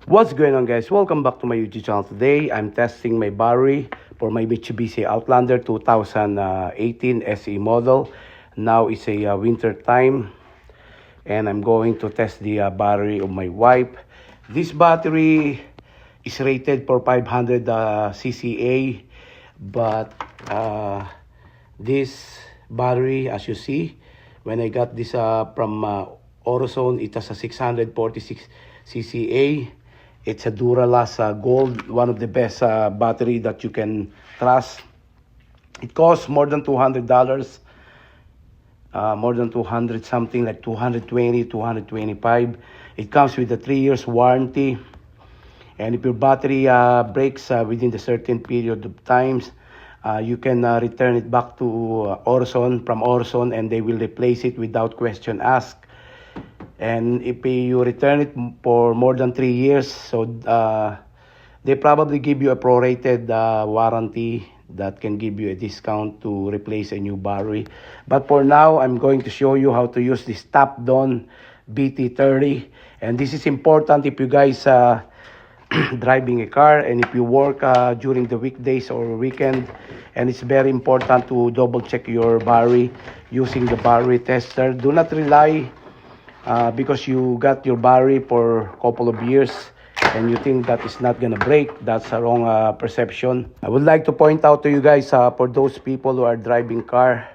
What's going on, guys? Welcome back to my YouTube channel. Today I'm testing my battery for my Mitsubishi Outlander 2018 SE model. Now it's a winter time and I'm going to test the battery of my wife. This battery is rated for 500 cca, but this battery, as you see, when I got this from Orozone, it has a 646 cca. It's a Duralast Gold, one of the best battery that you can trust. It costs more than $200, more than 200 something, like 220, 225. It comes with a 3 years warranty. And if your battery breaks within the certain period of times, you can return it back to Orozone, from Orozone, and they will replace it without question asked. And if you return it for more than 3 years, so they probably give you a prorated warranty that can give you a discount to replace a new battery. But for now, I'm going to show you how to use this Topdon BT30. And this is important if you guys driving a car and if you work during the weekdays or weekend. And it's very important to double check your battery using the battery tester. Do not rely because you got your battery for a couple of years and you think that it's not gonna break. That's a wrong perception. I would like to point out to you guys, for those people who are driving car,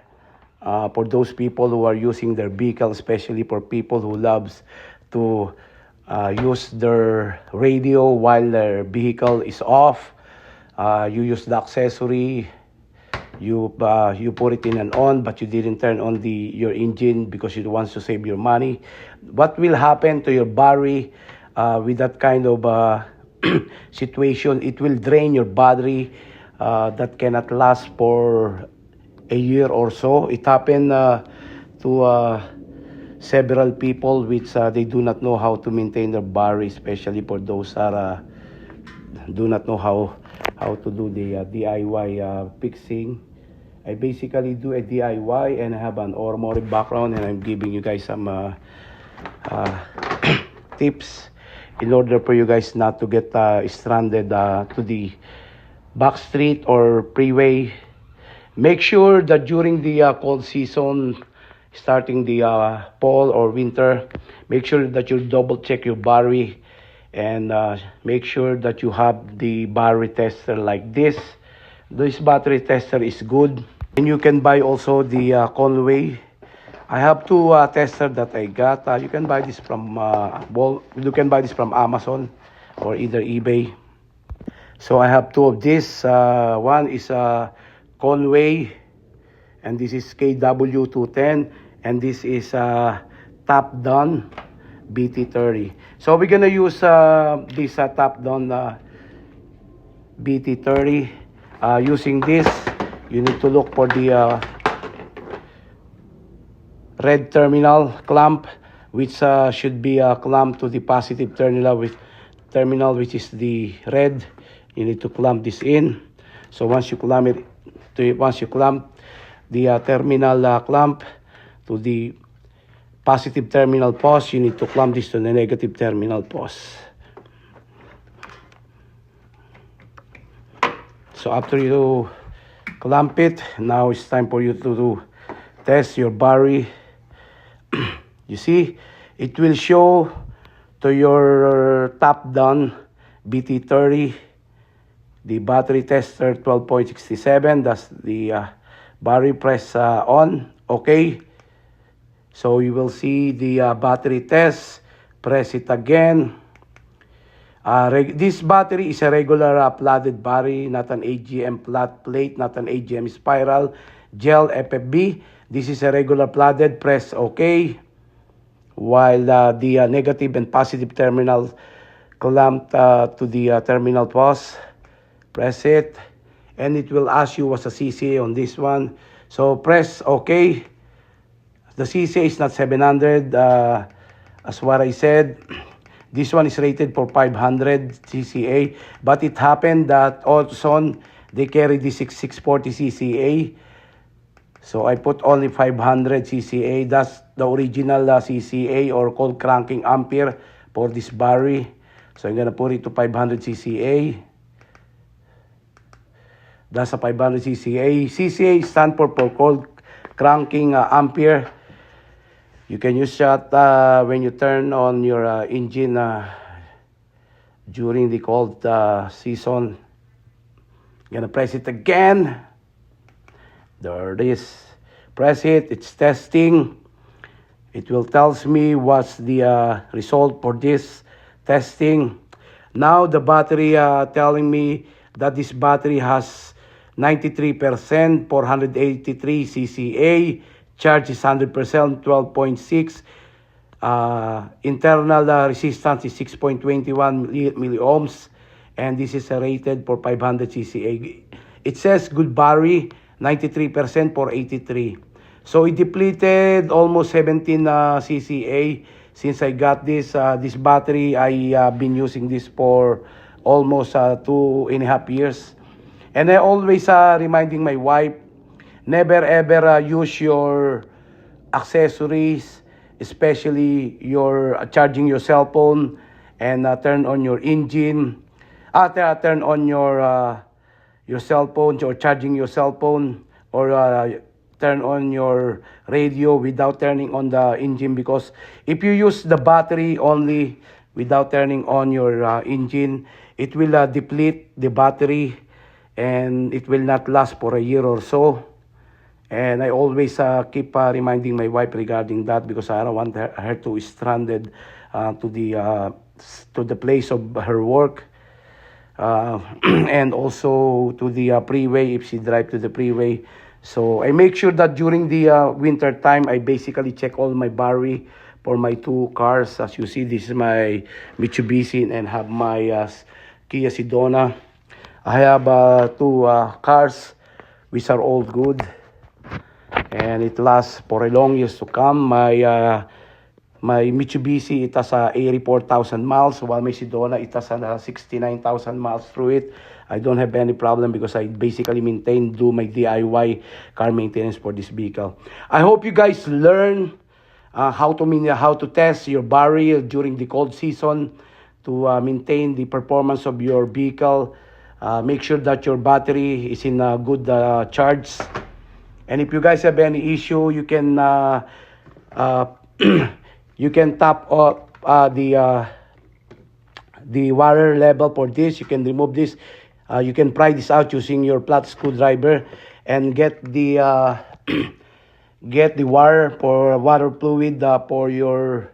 for those people who are using their vehicle, especially for people who loves to use their radio while their vehicle is off. You use the accessory, you put it in and on, but you didn't turn on your engine because you want to save your money. What will happen to your battery with that kind of situation? It will drain your battery that cannot last for a year or so. It happened to several people which they do not know how to maintain their battery, especially for those that do not know how to do the DIY fixing. I basically do a DIY and I have an automotive background, and I'm giving you guys some tips in order for you guys not to get stranded to the back street or freeway. Make sure that during the cold season, starting the fall or winter, make sure that you double check your battery and make sure that you have the battery tester like this. This battery tester is good, and you can buy also the Conway. I have two tester that I got. You can buy this from you can buy this from Amazon or either eBay. So I have two of this. One is Conway, and this is KW210, and this is Topdon BT30. So we're gonna use this Topdon BT30. Using this, you need to look for the red terminal clamp, which should be clamped to the positive terminal, which is the red. You need to clamp this in. So once you clamp the terminal clamp to the positive terminal pos, you need to clamp this to the negative terminal pos. So after you clamp it, now it's time for you to test your battery. You see, it will show to your Topdon BT30, the battery tester 12.67. That's the battery. Press on. Okay. So you will see the battery test. Press it again. This battery is a regular flooded battery, not an AGM flat plate, not an AGM spiral, gel FFB. This is a regular flooded. Press OK. While the negative and positive terminal clamped to the terminal pos. Press it. And it will ask you what's the CCA on this one. So press OK. The CCA is not 700, as what I said. This one is rated for 500 cca, but it happened that Orozone, they carry the 640 cca. So I put only 500 cca. That's the original cca or cold cranking ampere for this battery. So I'm gonna put it to 500 CCA. That's a 500 CCA. CCA stand for cold cranking ampere. You can use that when you turn on your engine during the cold season. Gonna press it again. There it is. Press it. It's testing. It will tells me what's the result for this testing. Now the battery telling me that this battery has 93%, 483 CCA. Charge is 100%, 12.6. Internal resistance is 6.21 milliohms. And this is rated for 500 CCA. It says good battery, 93% for 83. So it depleted almost 17 CCA since I got this battery. I been using this for almost 2.5 years. And I always reminding my wife, never ever use your accessories, especially your charging your cell phone, and turn on your engine. Turn on your cell phone or charging your cell phone, or turn on your radio without turning on the engine, because if you use the battery only without turning on your engine, it will deplete the battery and it will not last for a year or so. And I always keep reminding my wife regarding that, because I don't want her to be stranded to the place of her work, and also to the freeway if she drive to the freeway. So I make sure that during the winter time, I basically check all my battery for my two cars. As you see, this is my Mitsubishi and have my Kia Sedona. I have two cars which are all good, and it lasts for a long years to come. My Mitsubishi, it has 84,000 miles, while my Sedona, it has 69,000 miles through it. I don't have any problem because I basically do my DIY car maintenance for this vehicle. I hope you guys learn how to test your battery during the cold season to maintain the performance of your vehicle. Make sure that your battery is in a good charge. And if you guys have any issue, you can you can tap up the water level for this. You can remove this. You can pry this out using your flat screwdriver and get the get the wire for water fluid for your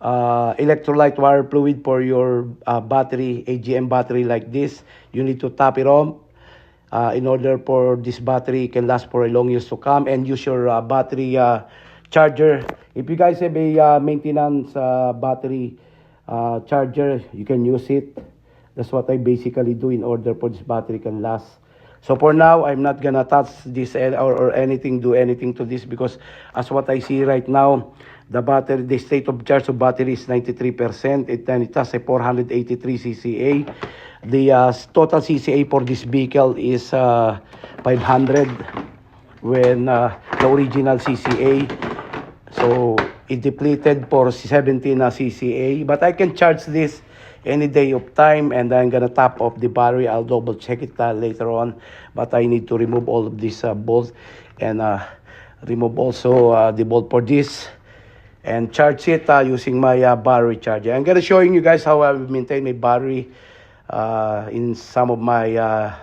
electrolyte water fluid for your battery, AGM battery like this. You need to tap it on in order for this battery can last for a long years to come, and use your battery charger. If you guys have a maintenance battery charger, you can use it. That's what I basically do in order for this battery can last. So for now, I'm not gonna touch this or anything, do anything to this, because as what I see right now, the state of charge of battery is 93%. It has a 483 CCA. The total CCA for this vehicle is 500 when the original CCA. So it depleted for 17 CCA. But I can charge this any day of time, and I'm gonna top off the battery. I'll double check it later on, but I need to remove all of these bolts and remove also the bolt for this, and charge it using my battery charger. I'm gonna showing you guys how I maintain my battery in some of my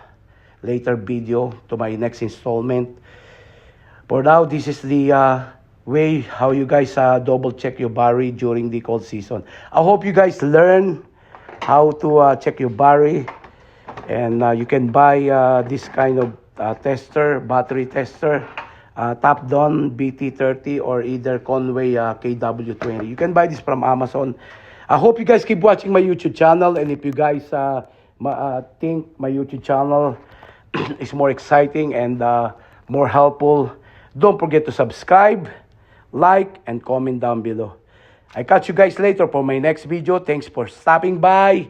later video to my next installment. For now, this is the way how you guys double check your battery during the cold season. I hope you guys learn how to check your battery, and you can buy this kind of battery tester, Topdon BT30 or either Conway KW20. You can buy this from Amazon. I hope you guys keep watching my YouTube channel, and if you guys think my YouTube channel is more exciting and more helpful, don't forget to subscribe, like, and comment down below. I catch you guys later for my next video. Thanks for stopping by.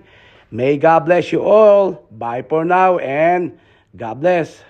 May God bless you all. Bye for now, and God bless.